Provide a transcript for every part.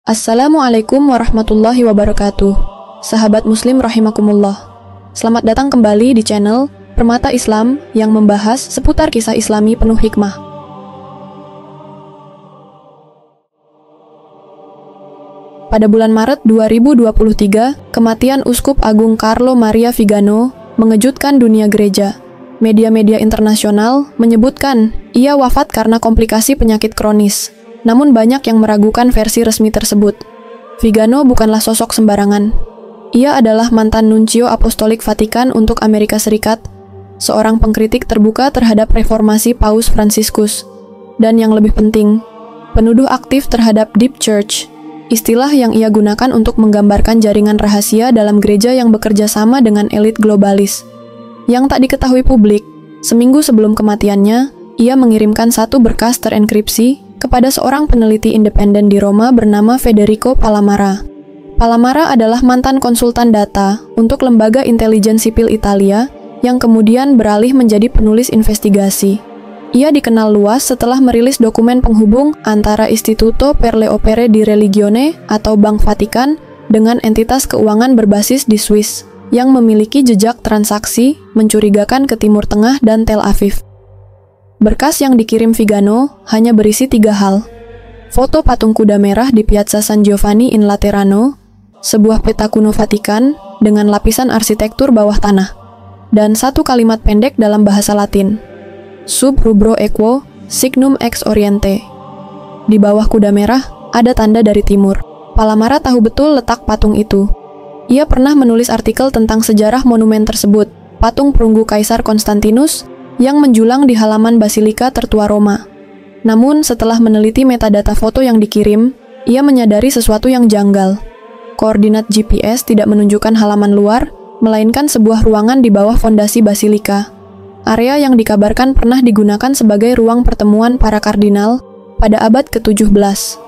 Assalamualaikum warahmatullahi wabarakatuh. Sahabat muslim rahimakumullah. Selamat datang kembali di channel Permata Islam yang membahas seputar kisah islami penuh hikmah. Pada bulan Maret 2023, kematian Uskup Agung Carlo Maria Vigano mengejutkan dunia gereja. Media-media internasional menyebutkan ia wafat karena komplikasi penyakit kronis. Namun banyak yang meragukan versi resmi tersebut. Vigano bukanlah sosok sembarangan. Ia adalah mantan nuncio apostolik Vatikan untuk Amerika Serikat, seorang pengkritik terbuka terhadap reformasi Paus Fransiskus, dan yang lebih penting, penuduh aktif terhadap Deep Church, istilah yang ia gunakan untuk menggambarkan jaringan rahasia dalam gereja yang bekerja sama dengan elit globalis. Yang tak diketahui publik, seminggu sebelum kematiannya, ia mengirimkan satu berkas terenkripsi kepada seorang peneliti independen di Roma bernama Federico Palamara. Palamara adalah mantan konsultan data untuk lembaga intelijen sipil Italia yang kemudian beralih menjadi penulis investigasi. Ia dikenal luas setelah merilis dokumen penghubung antara Istituto per le Opere di Religione atau Bank Vatikan dengan entitas keuangan berbasis di Swiss yang memiliki jejak transaksi mencurigakan ke Timur Tengah dan Tel Aviv. Berkas yang dikirim Vigano hanya berisi 3 hal. Foto patung kuda merah di Piazza San Giovanni in Laterano, sebuah peta kuno Vatikan dengan lapisan arsitektur bawah tanah, dan satu kalimat pendek dalam bahasa Latin. Sub rubro equo signum ex oriente. Di bawah kuda merah ada tanda dari timur. Palamara tahu betul letak patung itu. Ia pernah menulis artikel tentang sejarah monumen tersebut, patung perunggu Kaisar Konstantinus, yang menjulang di halaman Basilika tertua Roma. Namun, setelah meneliti metadata foto yang dikirim, ia menyadari sesuatu yang janggal. Koordinat GPS tidak menunjukkan halaman luar, melainkan sebuah ruangan di bawah fondasi Basilika. Area yang dikabarkan pernah digunakan sebagai ruang pertemuan para kardinal pada abad ke-17.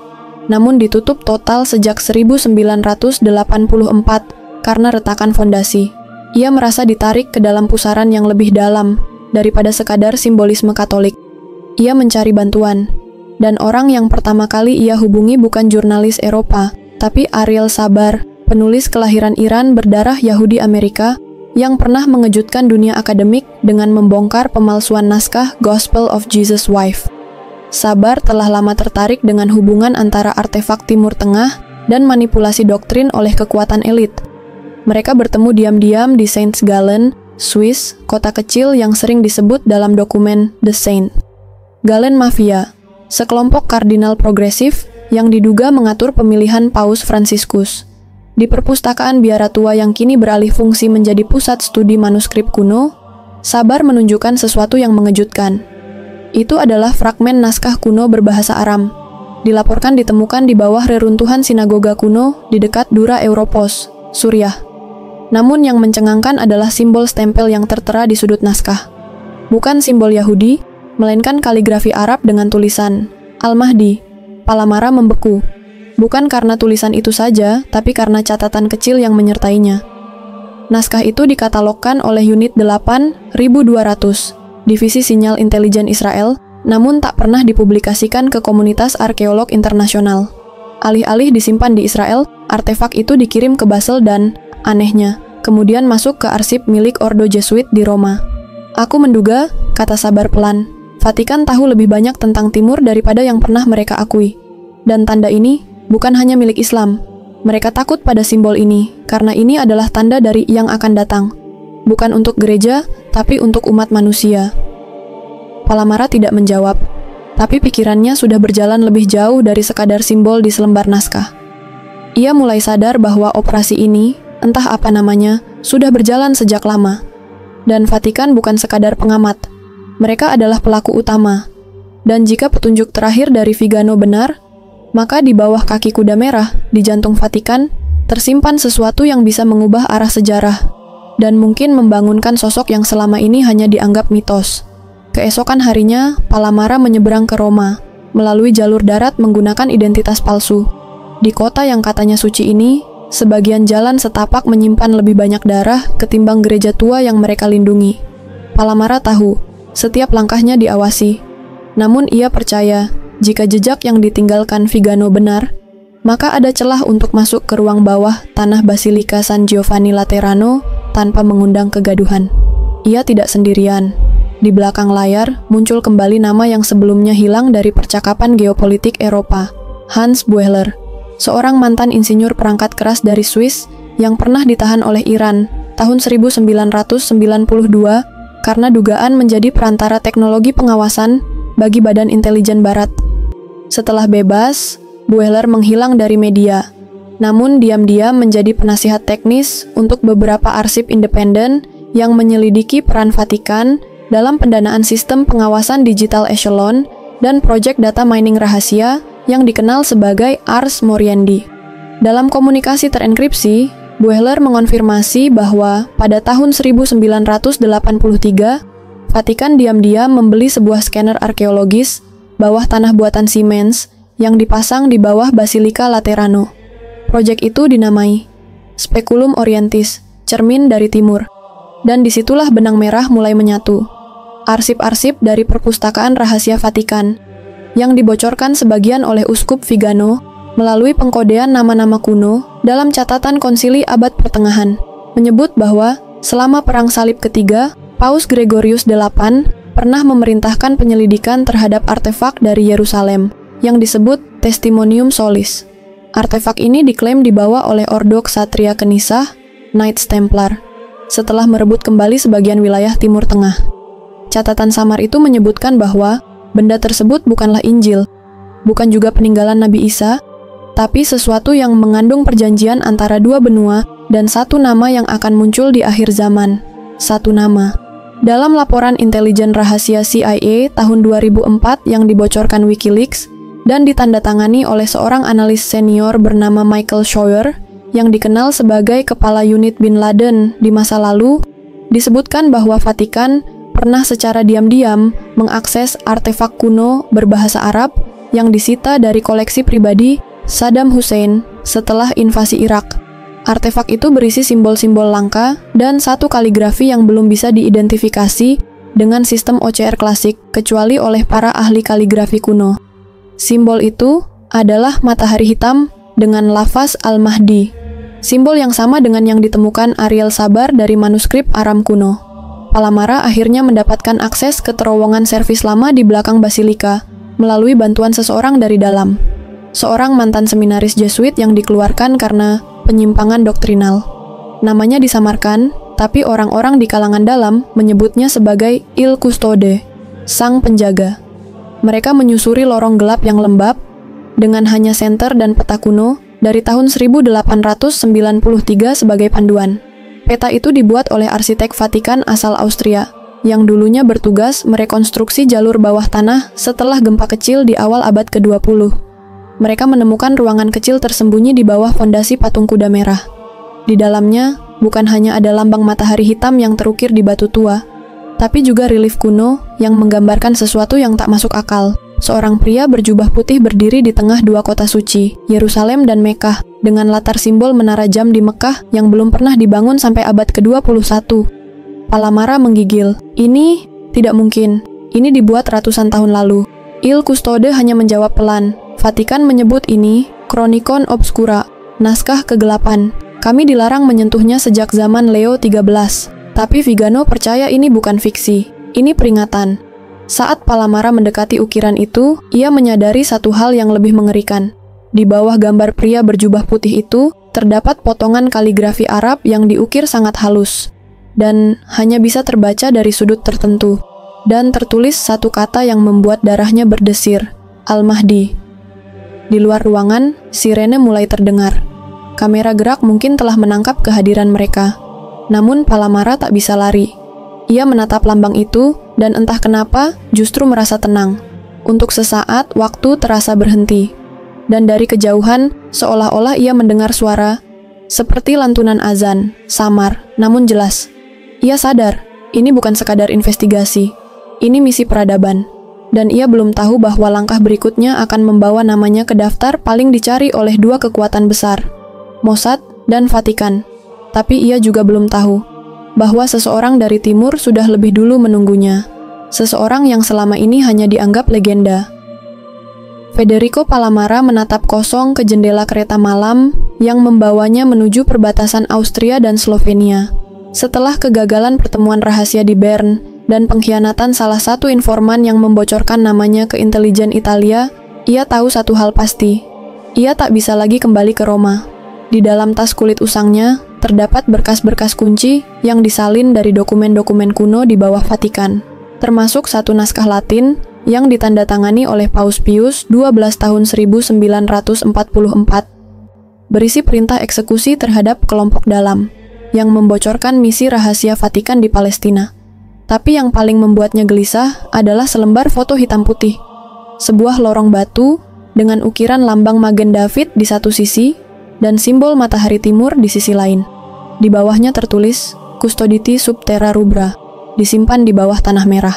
Namun ditutup total sejak 1984 karena retakan fondasi. Ia merasa ditarik ke dalam pusaran yang lebih dalam daripada sekadar simbolisme Katolik. Ia mencari bantuan, dan orang yang pertama kali ia hubungi bukan jurnalis Eropa, tapi Ariel Sabar, penulis kelahiran Iran berdarah Yahudi Amerika, yang pernah mengejutkan dunia akademik dengan membongkar pemalsuan naskah Gospel of Jesus' Wife. Sabar telah lama tertarik dengan hubungan antara artefak Timur Tengah dan manipulasi doktrin oleh kekuatan elit. Mereka bertemu diam-diam di Saint Gallen, Swiss, kota kecil yang sering disebut dalam dokumen The Saint. Gallen Mafia, sekelompok kardinal progresif yang diduga mengatur pemilihan Paus Fransiskus. Di perpustakaan biara tua yang kini beralih fungsi menjadi pusat studi manuskrip kuno, Sabar menunjukkan sesuatu yang mengejutkan. Itu adalah fragmen naskah kuno berbahasa Aram. Dilaporkan ditemukan di bawah reruntuhan sinagoga kuno di dekat Dura Europos, Suriah. Namun yang mencengangkan adalah simbol stempel yang tertera di sudut naskah. Bukan simbol Yahudi, melainkan kaligrafi Arab dengan tulisan Al-Mahdi. Palamara membeku. Bukan karena tulisan itu saja, tapi karena catatan kecil yang menyertainya. Naskah itu dikatalogkan oleh unit 8200, Divisi Sinyal Intelijen Israel, namun tak pernah dipublikasikan ke komunitas arkeolog internasional. Alih-alih disimpan di Israel, artefak itu dikirim ke Basel dan anehnya, kemudian masuk ke arsip milik Ordo Jesuit di Roma. Aku menduga, kata Sabar pelan, Vatikan tahu lebih banyak tentang Timur daripada yang pernah mereka akui. Dan tanda ini bukan hanya milik Islam. Mereka takut pada simbol ini, karena ini adalah tanda dari yang akan datang. Bukan untuk gereja, tapi untuk umat manusia. Palamara tidak menjawab, tapi pikirannya sudah berjalan lebih jauh dari sekadar simbol di selembar naskah. Ia mulai sadar bahwa operasi ini, entah apa namanya, sudah berjalan sejak lama. Dan Vatikan bukan sekadar pengamat. Mereka adalah pelaku utama. Dan jika petunjuk terakhir dari Vigano benar, maka di bawah kaki kuda merah, di jantung Vatikan, tersimpan sesuatu yang bisa mengubah arah sejarah, dan mungkin membangunkan sosok yang selama ini hanya dianggap mitos. Keesokan harinya, Palamara menyeberang ke Roma, melalui jalur darat menggunakan identitas palsu. Di kota yang katanya suci ini, sebagian jalan setapak menyimpan lebih banyak darah ketimbang gereja tua yang mereka lindungi. Palamara tahu, setiap langkahnya diawasi. Namun ia percaya, jika jejak yang ditinggalkan Vigano benar, maka ada celah untuk masuk ke ruang bawah tanah Basilika San Giovanni Laterano tanpa mengundang kegaduhan. Ia tidak sendirian. Di belakang layar muncul kembali nama yang sebelumnya hilang dari percakapan geopolitik Eropa, Hans Buehler, seorang mantan insinyur perangkat keras dari Swiss yang pernah ditahan oleh Iran tahun 1992 karena dugaan menjadi perantara teknologi pengawasan bagi Badan Intelijen Barat. Setelah bebas, Buehler menghilang dari media, namun diam-diam menjadi penasihat teknis untuk beberapa arsip independen yang menyelidiki peran Vatikan dalam pendanaan sistem pengawasan digital Echelon dan proyek data mining rahasia yang dikenal sebagai Ars Moriendi. Dalam komunikasi terenkripsi, Buehler mengonfirmasi bahwa pada tahun 1983, Vatikan diam-diam membeli sebuah scanner arkeologis bawah tanah buatan Siemens yang dipasang di bawah Basilika Laterano. Proyek itu dinamai Speculum Orientis, cermin dari timur. Dan disitulah benang merah mulai menyatu. Arsip-arsip dari perpustakaan rahasia Vatikan yang dibocorkan sebagian oleh Uskup Vigano melalui pengkodean nama-nama kuno dalam catatan konsili abad pertengahan, menyebut bahwa selama Perang Salib ketiga, Paus Gregorius VIII pernah memerintahkan penyelidikan terhadap artefak dari Yerusalem yang disebut Testimonium Solis. Artefak ini diklaim dibawa oleh Ordo Ksatria Kenisah, Knights Templar, setelah merebut kembali sebagian wilayah Timur Tengah. Catatan samar itu menyebutkan bahwa benda tersebut bukanlah Injil, bukan juga peninggalan Nabi Isa, tapi sesuatu yang mengandung perjanjian antara dua benua dan satu nama yang akan muncul di akhir zaman. Satu nama. Dalam laporan intelijen rahasia CIA tahun 2004 yang dibocorkan WikiLeaks dan ditandatangani oleh seorang analis senior bernama Michael Scheuer yang dikenal sebagai kepala unit Bin Laden di masa lalu, disebutkan bahwa Vatikan pernah secara diam-diam mengakses artefak kuno berbahasa Arab yang disita dari koleksi pribadi Saddam Hussein setelah invasi Irak. Artefak itu berisi simbol-simbol langka dan satu kaligrafi yang belum bisa diidentifikasi dengan sistem OCR klasik kecuali oleh para ahli kaligrafi kuno. Simbol itu adalah matahari hitam dengan lafaz Al-Mahdi, simbol yang sama dengan yang ditemukan Ariel Sabar dari manuskrip Aram kuno. Palamara akhirnya mendapatkan akses ke terowongan servis lama di belakang Basilika melalui bantuan seseorang dari dalam. Seorang mantan seminaris Jesuit yang dikeluarkan karena penyimpangan doktrinal. Namanya disamarkan, tapi orang-orang di kalangan dalam menyebutnya sebagai Il Custode, sang penjaga. Mereka menyusuri lorong gelap yang lembab dengan hanya senter dan peta kuno dari tahun 1893 sebagai panduan. Peta itu dibuat oleh arsitek Vatikan asal Austria, yang dulunya bertugas merekonstruksi jalur bawah tanah setelah gempa kecil di awal abad ke-20. Mereka menemukan ruangan kecil tersembunyi di bawah fondasi patung kuda merah. Di dalamnya, bukan hanya ada lambang matahari hitam yang terukir di batu tua, tapi juga relief kuno yang menggambarkan sesuatu yang tak masuk akal. Seorang pria berjubah putih berdiri di tengah dua kota suci, Yerusalem dan Mekah, dengan latar simbol menara jam di Mekah yang belum pernah dibangun sampai abad ke-21. Palamara menggigil. Ini tidak mungkin. Ini dibuat ratusan tahun lalu. Il Custode hanya menjawab pelan. Vatikan menyebut ini Chronicon Obscura, naskah kegelapan. Kami dilarang menyentuhnya sejak zaman Leo XIII. Tapi Vigano percaya ini bukan fiksi. Ini peringatan. Saat Palamara mendekati ukiran itu, ia menyadari satu hal yang lebih mengerikan. Di bawah gambar pria berjubah putih itu, terdapat potongan kaligrafi Arab yang diukir sangat halus, dan hanya bisa terbaca dari sudut tertentu. Dan tertulis satu kata yang membuat darahnya berdesir, Al-Mahdi. Di luar ruangan, sirene mulai terdengar. Kamera gerak mungkin telah menangkap kehadiran mereka. Namun Palamara tak bisa lari. Ia menatap lambang itu, dan entah kenapa justru merasa tenang. Untuk sesaat, waktu terasa berhenti. Dan dari kejauhan, seolah-olah ia mendengar suara, seperti lantunan azan, samar, namun jelas. Ia sadar, ini bukan sekadar investigasi. Ini misi peradaban. Dan ia belum tahu bahwa langkah berikutnya akan membawa namanya ke daftar paling dicari oleh dua kekuatan besar, Mossad dan Vatikan. Tapi ia juga belum tahu bahwa seseorang dari timur sudah lebih dulu menunggunya, seseorang yang selama ini hanya dianggap legenda. Federico Palamara menatap kosong ke jendela kereta malam yang membawanya menuju perbatasan Austria dan Slovenia. Setelah kegagalan pertemuan rahasia di Bern dan pengkhianatan salah satu informan yang membocorkan namanya ke intelijen Italia, ia tahu satu hal pasti. Ia tak bisa lagi kembali ke Roma. Di dalam tas kulit usangnya, terdapat berkas-berkas kunci yang disalin dari dokumen-dokumen kuno di bawah Vatikan, termasuk satu naskah Latin yang ditandatangani oleh Paus Pius XII tahun 1944, berisi perintah eksekusi terhadap kelompok dalam, yang membocorkan misi rahasia Vatikan di Palestina. Tapi yang paling membuatnya gelisah adalah selembar foto hitam putih, sebuah lorong batu dengan ukiran lambang Magen David di satu sisi dan simbol matahari timur di sisi lain. Di bawahnya tertulis, Custoditi sub terra rubra, disimpan di bawah tanah merah.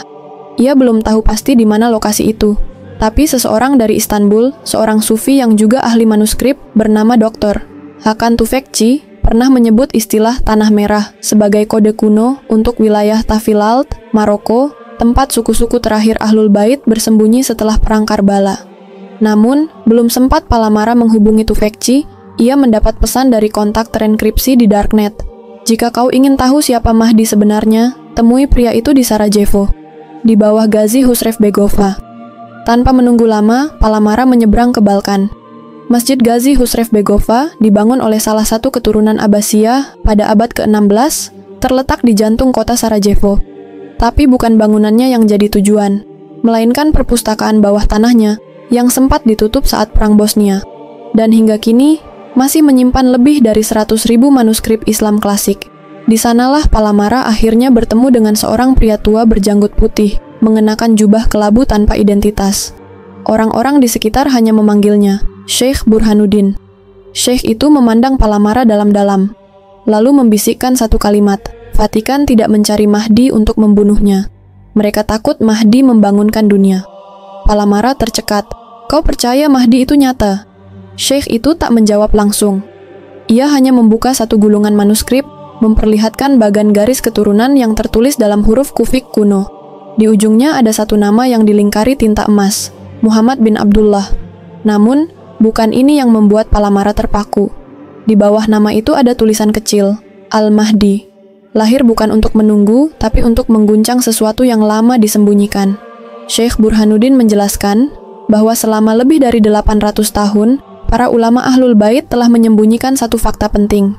Ia belum tahu pasti di mana lokasi itu, tapi seseorang dari Istanbul, seorang sufi yang juga ahli manuskrip bernama Dr. Hakan Tufekci, pernah menyebut istilah tanah merah sebagai kode kuno untuk wilayah Tafilalt, Maroko, tempat suku-suku terakhir Ahlul Bait bersembunyi setelah Perang Karbala. Namun, belum sempat Palamara menghubungi Tufekci, ia mendapat pesan dari kontak terenkripsi di Darknet. Jika kau ingin tahu siapa Mahdi sebenarnya, temui pria itu di Sarajevo, di bawah Gazi Husrev Begova. Tanpa menunggu lama, Palamara menyeberang ke Balkan. Masjid Gazi Husrev Begova dibangun oleh salah satu keturunan Abbasiyah pada abad ke-16, terletak di jantung kota Sarajevo. Tapi bukan bangunannya yang jadi tujuan, melainkan perpustakaan bawah tanahnya yang sempat ditutup saat Perang Bosnia, dan hingga kini masih menyimpan lebih dari 100.000 manuskrip Islam klasik. Di sanalah Palamara akhirnya bertemu dengan seorang pria tua berjanggut putih, mengenakan jubah kelabu tanpa identitas. Orang-orang di sekitar hanya memanggilnya Sheikh Burhanuddin. Sheikh itu memandang Palamara dalam-dalam, lalu membisikkan satu kalimat, Vatikan tidak mencari Mahdi untuk membunuhnya. Mereka takut Mahdi membangunkan dunia. Palamara tercekat. Kau percaya Mahdi itu nyata? Sheikh itu tak menjawab langsung. Ia hanya membuka satu gulungan manuskrip, memperlihatkan bagan garis keturunan yang tertulis dalam huruf kufik kuno. Di ujungnya ada satu nama yang dilingkari tinta emas, Muhammad bin Abdullah. Namun, bukan ini yang membuat Palamara terpaku. Di bawah nama itu ada tulisan kecil, Al-Mahdi. Lahir bukan untuk menunggu, tapi untuk mengguncang sesuatu yang lama disembunyikan. Sheikh Burhanuddin menjelaskan bahwa selama lebih dari 800 tahun, para ulama Ahlul Bait telah menyembunyikan satu fakta penting.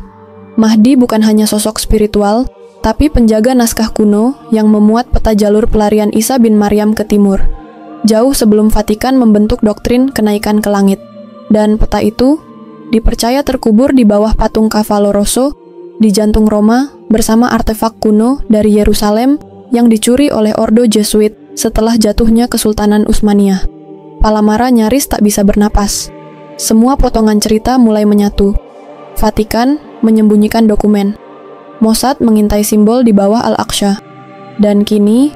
Mahdi bukan hanya sosok spiritual, tapi penjaga naskah kuno yang memuat peta jalur pelarian Isa bin Maryam ke timur, jauh sebelum Vatikan membentuk doktrin kenaikan ke langit. Dan peta itu dipercaya terkubur di bawah patung Cavallo Rosso di jantung Roma bersama artefak kuno dari Yerusalem yang dicuri oleh Ordo Jesuit setelah jatuhnya Kesultanan Utsmaniyah. Palamara nyaris tak bisa bernapas. Semua potongan cerita mulai menyatu. Vatikan menyembunyikan dokumen. Mossad mengintai simbol di bawah Al-Aqsa. Dan kini,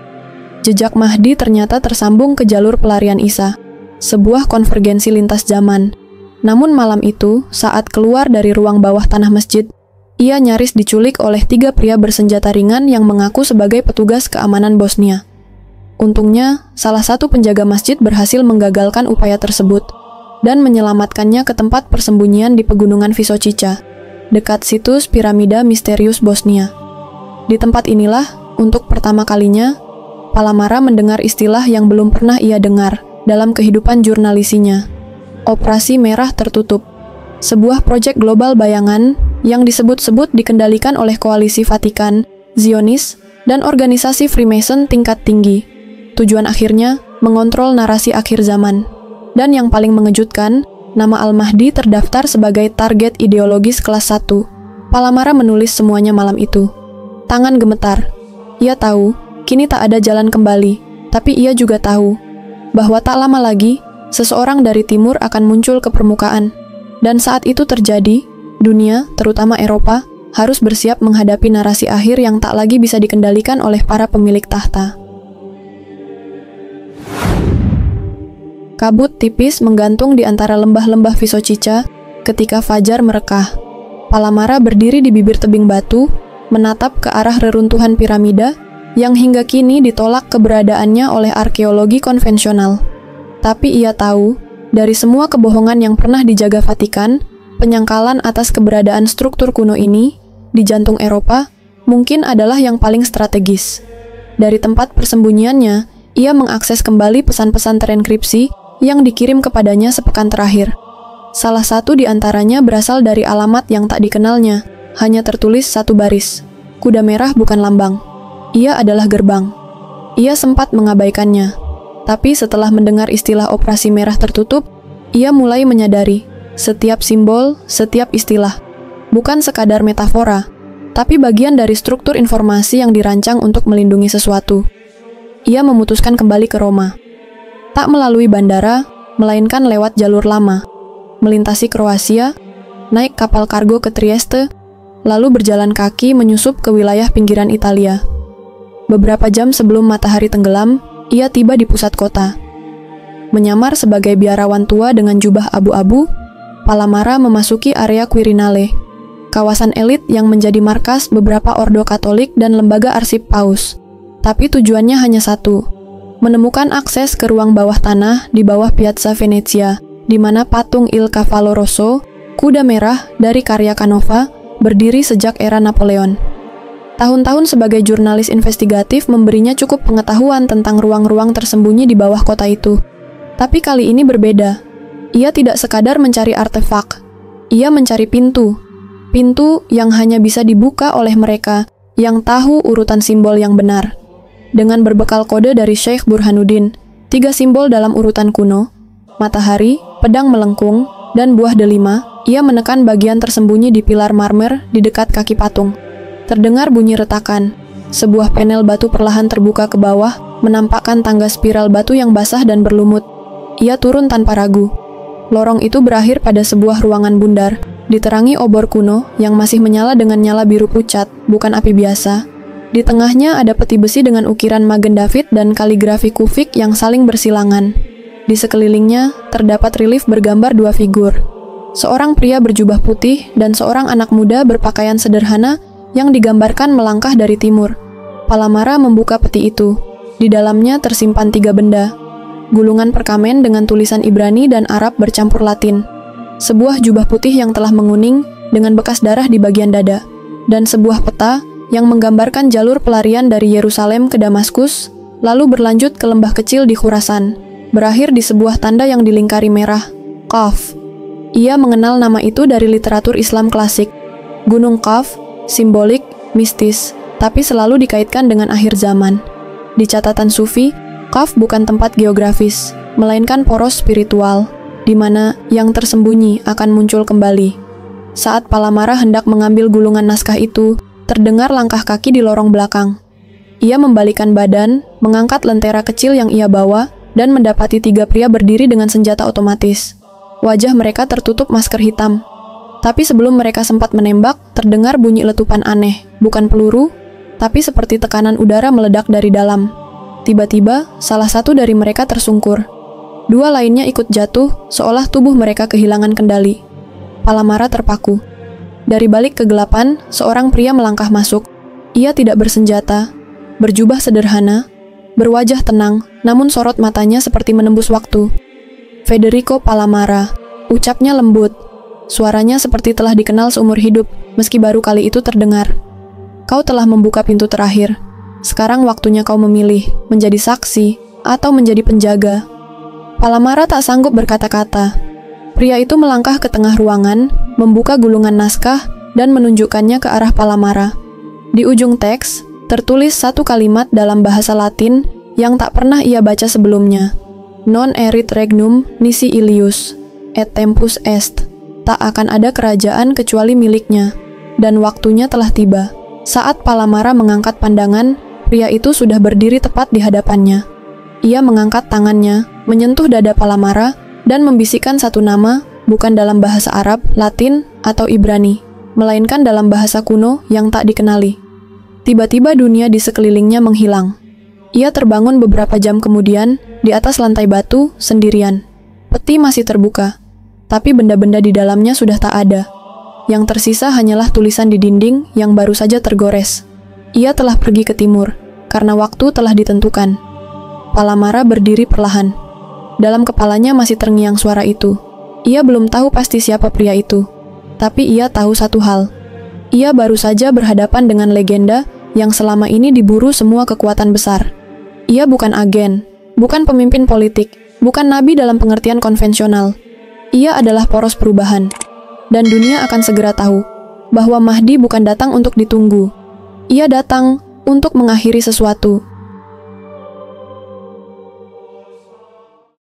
jejak Mahdi ternyata tersambung ke jalur pelarian Isa, sebuah konvergensi lintas zaman. Namun malam itu, saat keluar dari ruang bawah tanah masjid, ia nyaris diculik oleh 3 pria bersenjata ringan yang mengaku sebagai petugas keamanan Bosnia. Untungnya, salah satu penjaga masjid berhasil menggagalkan upaya tersebut dan menyelamatkannya ke tempat persembunyian di pegunungan Visocica, dekat situs piramida misterius Bosnia. Di tempat inilah, untuk pertama kalinya, Palamara mendengar istilah yang belum pernah ia dengar dalam kehidupan jurnalisinya. Operasi Merah Tertutup, sebuah proyek global bayangan yang disebut-sebut dikendalikan oleh koalisi Vatikan, Zionis, dan organisasi Freemason tingkat tinggi. Tujuan akhirnya mengontrol narasi akhir zaman. Dan yang paling mengejutkan, nama Al-Mahdi terdaftar sebagai target ideologis kelas 1. Palamara menulis semuanya malam itu. Tangan gemetar. Ia tahu, kini tak ada jalan kembali, tapi ia juga tahu bahwa tak lama lagi, seseorang dari timur akan muncul ke permukaan. Dan saat itu terjadi, dunia, terutama Eropa, harus bersiap menghadapi narasi akhir yang tak lagi bisa dikendalikan oleh para pemilik tahta. Kabut tipis menggantung di antara lembah-lembah Visocica ketika fajar merekah. Palamara berdiri di bibir tebing batu, menatap ke arah reruntuhan piramida yang hingga kini ditolak keberadaannya oleh arkeologi konvensional. Tapi ia tahu Dari semua kebohongan yang pernah dijaga Vatikan, penyangkalan atas keberadaan struktur kuno ini di jantung Eropa mungkin adalah yang paling strategis. Dari tempat persembunyiannya, ia mengakses kembali pesan-pesan terenkripsi yang dikirim kepadanya sepekan terakhir. Salah satu di antaranya berasal dari alamat yang tak dikenalnya, hanya tertulis satu baris. Kuda merah bukan lambang. Ia adalah gerbang. Ia sempat mengabaikannya. Tapi setelah mendengar istilah operasi merah tertutup, ia mulai menyadari setiap simbol, setiap istilah, bukan sekadar metafora, tapi bagian dari struktur informasi yang dirancang untuk melindungi sesuatu. Ia memutuskan kembali ke Roma. Tak melalui bandara, melainkan lewat jalur lama, melintasi Kroasia, naik kapal kargo ke Trieste, lalu berjalan kaki menyusup ke wilayah pinggiran Italia. Beberapa jam sebelum matahari tenggelam, ia tiba di pusat kota. Menyamar sebagai biarawan tua dengan jubah abu-abu, Palamara memasuki area Quirinale, kawasan elit yang menjadi markas beberapa ordo Katolik dan lembaga arsip paus. Tapi tujuannya hanya satu, menemukan akses ke ruang bawah tanah di bawah Piazza Venezia, di mana patung Il Cavallo Rosso, kuda merah dari karya Canova, berdiri sejak era Napoleon. Tahun-tahun sebagai jurnalis investigatif memberinya cukup pengetahuan tentang ruang-ruang tersembunyi di bawah kota itu. Tapi kali ini berbeda. Ia tidak sekadar mencari artefak. Ia mencari pintu. Pintu yang hanya bisa dibuka oleh mereka yang tahu urutan simbol yang benar. Dengan berbekal kode dari Syekh Burhanuddin, 3 simbol dalam urutan kuno, matahari, pedang melengkung, dan buah delima, ia menekan bagian tersembunyi di pilar marmer di dekat kaki patung. Terdengar bunyi retakan. Sebuah panel batu perlahan terbuka ke bawah, menampakkan tangga spiral batu yang basah dan berlumut. Ia turun tanpa ragu. Lorong itu berakhir pada sebuah ruangan bundar, diterangi obor kuno yang masih menyala dengan nyala biru pucat, bukan api biasa. Di tengahnya ada peti besi dengan ukiran Magen David dan kaligrafi kufik yang saling bersilangan. Di sekelilingnya, terdapat relief bergambar 2 figur. Seorang pria berjubah putih dan seorang anak muda berpakaian sederhana yang digambarkan melangkah dari timur. Palamara membuka peti itu. Di dalamnya tersimpan 3 benda. Gulungan perkamen dengan tulisan Ibrani dan Arab bercampur Latin. Sebuah jubah putih yang telah menguning dengan bekas darah di bagian dada. Dan sebuah peta yang menggambarkan jalur pelarian dari Yerusalem ke Damaskus, lalu berlanjut ke lembah kecil di Khurasan, berakhir di sebuah tanda yang dilingkari merah, Qaf. Ia mengenal nama itu dari literatur Islam klasik. Gunung Qaf, simbolik, mistis, tapi selalu dikaitkan dengan akhir zaman. Di catatan Sufi, Qaf bukan tempat geografis, melainkan poros spiritual, di mana yang tersembunyi akan muncul kembali. Saat Palamara hendak mengambil gulungan naskah itu, terdengar langkah kaki di lorong belakang. Ia membalikkan badan, mengangkat lentera kecil yang ia bawa, dan mendapati 3 pria berdiri dengan senjata otomatis. Wajah mereka tertutup masker hitam. Tapi sebelum mereka sempat menembak, terdengar bunyi letupan aneh, bukan peluru, tapi seperti tekanan udara meledak dari dalam. Tiba-tiba, salah satu dari mereka tersungkur. 2 lainnya ikut jatuh, seolah tubuh mereka kehilangan kendali. Palamara terpaku. Dari balik kegelapan, seorang pria melangkah masuk. Ia tidak bersenjata, berjubah sederhana, berwajah tenang, namun sorot matanya seperti menembus waktu. Federico Palamara, ucapnya lembut. Suaranya seperti telah dikenal seumur hidup, meski baru kali itu terdengar. Kau telah membuka pintu terakhir. Sekarang waktunya kau memilih, menjadi saksi, atau menjadi penjaga. Palamara tak sanggup berkata-kata. Pria itu melangkah ke tengah ruangan, membuka gulungan naskah, dan menunjukkannya ke arah Palamara. Di ujung teks, tertulis 1 kalimat dalam bahasa Latin yang tak pernah ia baca sebelumnya. Non erit regnum nisi ilius, et tempus est. Tak akan ada kerajaan kecuali miliknya, dan waktunya telah tiba. Saat Palamara mengangkat pandangan, pria itu sudah berdiri tepat di hadapannya. Ia mengangkat tangannya, menyentuh dada Palamara, dan membisikkan 1 nama, bukan dalam bahasa Arab, Latin, atau Ibrani, melainkan dalam bahasa kuno yang tak dikenali. Tiba-tiba dunia di sekelilingnya menghilang. Ia terbangun beberapa jam kemudian, di atas lantai batu, sendirian. Peti masih terbuka, tapi benda-benda di dalamnya sudah tak ada. Yang tersisa hanyalah tulisan di dinding yang baru saja tergores. Ia telah pergi ke timur, karena waktu telah ditentukan. Palamara berdiri perlahan. Dalam kepalanya masih terngiang suara itu. Ia belum tahu pasti siapa pria itu. Tapi ia tahu satu hal. Ia baru saja berhadapan dengan legenda yang selama ini diburu semua kekuatan besar. Ia bukan agen, bukan pemimpin politik, bukan nabi dalam pengertian konvensional. Ia adalah poros perubahan. Dan dunia akan segera tahu bahwa Mahdi bukan datang untuk ditunggu. Ia datang untuk mengakhiri sesuatu.